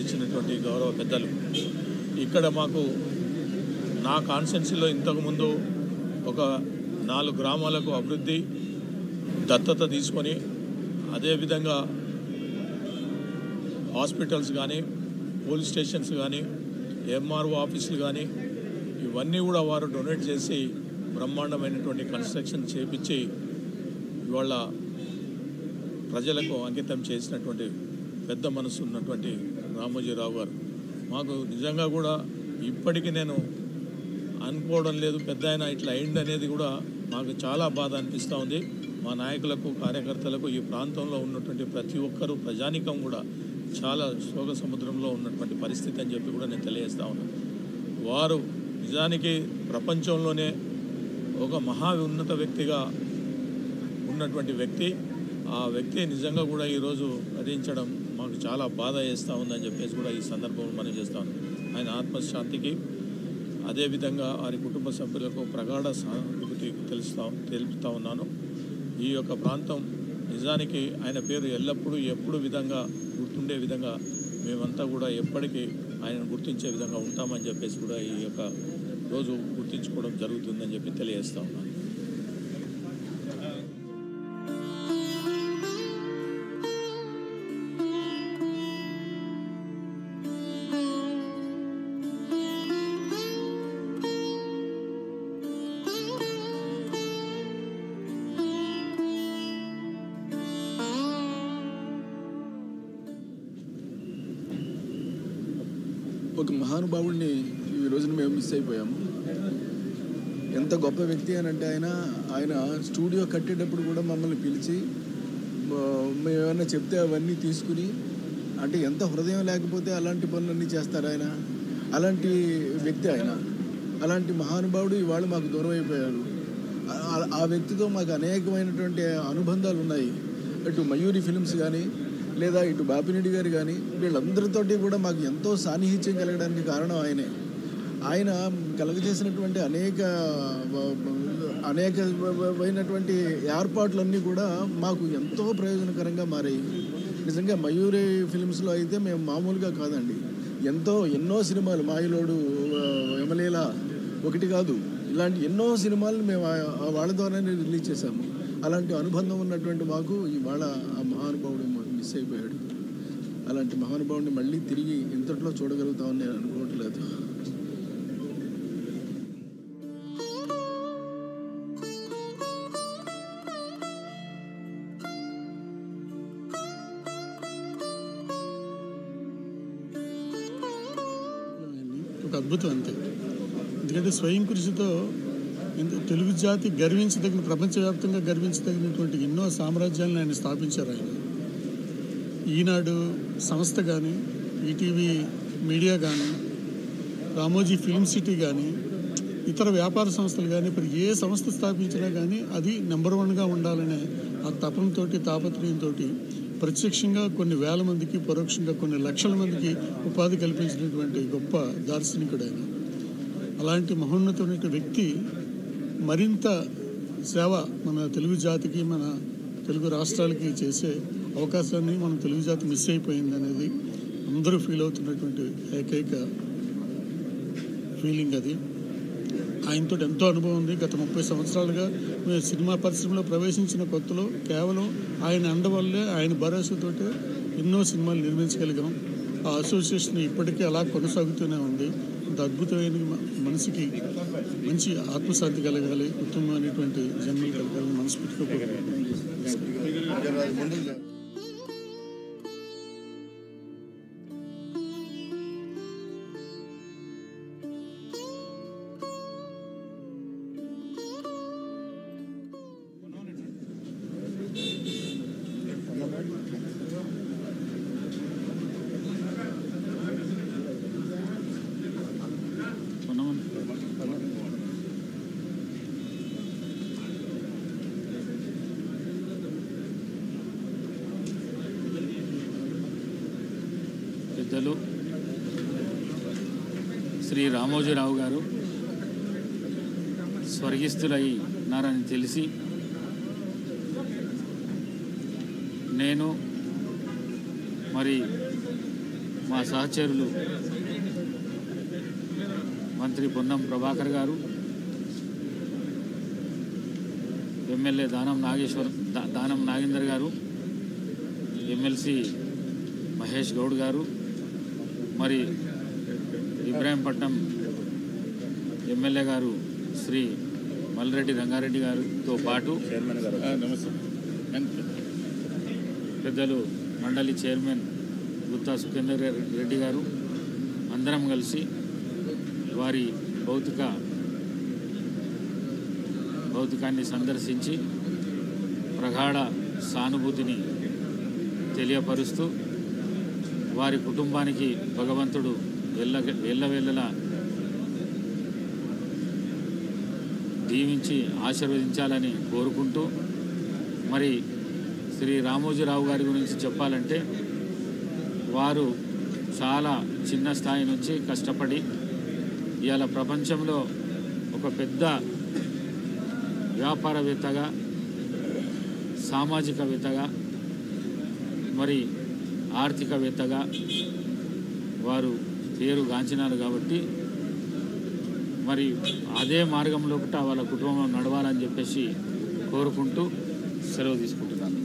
ఇచ్చినటువంటి గౌరవ పెద్దలు ఇక్కడ మాకు నా కాన్స్టిట్యున్సీలో ఇంతకుముందు ఒక 4 గ్రామాలకు అభివృద్ధి దత్తత తీసుకొని అదేవిధంగా హాస్పిటల్స్ కానీ పోలీస్ స్టేషన్స్ కానీ ఎంఆర్ఓ ఆఫీసులు కానీ ఇవన్నీ కూడా వారు డొనేట్ చేసి బ్రహ్మాండమైనటువంటి కన్స్ట్రక్షన్ చేపించి ఇవాళ ప్రజలకు అంకితం చేసినటువంటి పెద్ద మనసు ఉన్నటువంటి రామోజీరావు గారు మాకు నిజంగా కూడా ఇప్పటికీ నేను అనుకోవడం లేదు పెద్ద ఆయన ఇట్లా అయింది అనేది కూడా మాకు చాలా బాధ అనిపిస్తూ ఉంది. మా నాయకులకు కార్యకర్తలకు ఈ ప్రాంతంలో ఉన్నటువంటి ప్రతి ఒక్కరూ ప్రజానికం కూడా చాలా శోక సముద్రంలో ఉన్నటువంటి పరిస్థితి అని చెప్పి కూడా నేను తెలియజేస్తా ఉన్నాను. వారు నిజానికి ప్రపంచంలోనే ఒక మహా ఉన్నత వ్యక్తిగా ఉన్నటువంటి వ్యక్తి. ఆ వ్యక్తి నిజంగా కూడా ఈరోజు వధించడం మాకు చాలా బాధ వేస్తూ ఉందని చెప్పేసి కూడా ఈ సందర్భంలో మనం చేస్తాను. ఆయన ఆత్మశాంతికి అదేవిధంగా వారి కుటుంబ సభ్యులకు ప్రగాఢ సానుభూతి తెలుపుతూ ఉన్నాను. ఈ యొక్క ప్రాంతం నిజానికి ఆయన పేరు ఎల్లప్పుడూ ఎప్పుడు విధంగా గుర్తుండే విధంగా మేమంతా కూడా ఎప్పటికీ ఆయనను గుర్తించే విధంగా ఉంటామని చెప్పేసి కూడా ఈ యొక్క రోజు గుర్తించుకోవడం జరుగుతుందని చెప్పి తెలియజేస్తూ ఉన్నాను. ఒక మహానుభావుడిని ఈ రోజున మేము మిస్ అయిపోయాము. ఎంత గొప్ప వ్యక్తి అని అంటే ఆయన స్టూడియో కట్టేటప్పుడు కూడా మమ్మల్ని పిలిచి మేము ఏమైనా చెప్తే అవన్నీ తీసుకుని, అంటే ఎంత హృదయం లేకపోతే అలాంటి పనులన్నీ చేస్తారు ఆయన. అలాంటి వ్యక్తి ఆయన. అలాంటి మహానుభావుడు ఇవాళ మాకు దూరం అయిపోయారు. ఆ వ్యక్తితో మాకు అనేకమైనటువంటి అనుబంధాలు ఉన్నాయి. అటు మయూరి ఫిల్మ్స్ కానీ లేదా ఇటు బాపిరెడ్డి గారు కానీ వీళ్ళందరితోటి కూడా మాకు ఎంతో సాన్నిహిత్యం కలగడానికి కారణం ఆయనే. ఆయన కలగజేసినటువంటి అనేకమైనటువంటి ఏర్పాట్లన్నీ కూడా మాకు ఎంతో ప్రయోజనకరంగా మారాయి. నిజంగా మయూరి ఫిల్మ్స్లో అయితే మేము మామూలుగా కాదండి, ఎన్నో సినిమాలు, మాయలోడు, యమలీల ఒకటి కాదు, ఇలాంటి ఎన్నో సినిమాలు మేము వాళ్ళ ద్వారానే రిలీజ్ చేశాము. అలాంటి అనుబంధం ఉన్నటువంటి మాకు ఇవాళ ఆ మహానుభావుడు మిస్ అయిపోయాడు. అలాంటి మహానుభావుడిని మళ్ళీ తిరిగి ఇంతట్లో చూడగలుగుతామని నేను అనుకోవట్లేదు. ఒక అద్భుతం అంతే. ఎందుకంటే స్వయం కృషితో తెలుగు జాతి గర్వించదగిన, ప్రపంచవ్యాప్తంగా గర్వించదగినటువంటి ఎన్నో సామ్రాజ్యాలను ఆయన స్థాపించారు. ఆయన ఈనాడు సంస్థ కానీ, ఈటీవీ మీడియా కానీ, రామోజీ ఫిల్మ్ సిటీ కానీ, ఇతర వ్యాపార సంస్థలు కానీ, ఇప్పుడు ఏ సంస్థ స్థాపించినా కానీ అది నెంబర్ 1గా ఉండాలనే ఆ తపంతో, తాపత్రయంతో ప్రత్యక్షంగా కొన్ని వేల మందికి, పరోక్షంగా కొన్ని లక్షల మందికి ఉపాధి కల్పించినటువంటి గొప్ప దార్శనికుడు ఆయన. అలాంటి మహోన్నతమైన వ్యక్తి మరింత సేవ మన తెలుగు జాతికి, మన తెలుగు రాష్ట్రాలకి చేసే అవకాశాన్ని మన తెలుగు జాతి మిస్ అయిపోయింది అనేది అందరూ ఫీల్ అవుతున్నటువంటి ఏకైక ఫీలింగ్ అది. ఆయనతో ఎంతో అనుభవం ఉంది. గత 30 సంవత్సరాలుగా మేము సినిమా పరిశ్రమలో ప్రవేశించిన కొత్తలో కేవలం ఆయన అండ వల్లే, ఆయన భరోసాతోటే ఎన్నో సినిమాలు నిర్మించగలిగాం. ఆ అసోసియేషన్ ఇప్పటికీ అలా కొనసాగుతూనే ఉంది. ఇంత అద్భుతమైన మనిషికి మంచి ఆత్మశాంతి కలగాలి, ఉత్తమమైనటువంటి జన్మలు కలగాలని మనస్ఫూర్తిగా కోరుకుంటున్నాను. పెద్దలు శ్రీ రామోజీరావు గారు స్వర్గస్థులైనారని తెలిసి నేను మరి మా సహచరులు మంత్రి పొన్నం ప్రభాకర్ గారు, ఎమ్మెల్యే దానం నాగేందర్ గారు, ఎమ్మెల్సీ మహేష్ గౌడ్ గారు, మరి ఇబ్రాహీంపట్నం ఎమ్మెల్యే గారు శ్రీ మల్రెడ్డి రంగారెడ్డి గారితో పాటు పెద్దలు మండలి చైర్మన్ గుత్తా సుఖేందర్ రెడ్డి గారు అందరం కలిసి వారి భౌతికాన్ని సందర్శించి ప్రగాఢ సానుభూతిని తెలియపరుస్తూ వారి కుటుంబానికి భగవంతుడు ఎల్లవేళలా దీవించి ఆశీర్వదించాలని కోరుకుంటూ, మరి శ్రీ రామోజీరావు గారి గురించి చెప్పాలంటే వారు చాలా చిన్న స్థాయి నుంచి కష్టపడి ఇవాళ ప్రపంచంలో ఒక పెద్ద వ్యాపారవేత్తగా, సామాజికవేత్తగా, మరి ఆర్థికవేత్తగా వారు పేరుగాంచినారు. కాబట్టి మరి అదే మార్గంలో వాళ్ళ కుటుంబం నడవాలని చెప్పేసి కోరుకుంటూ సెలవు తీసుకుంటున్నాను.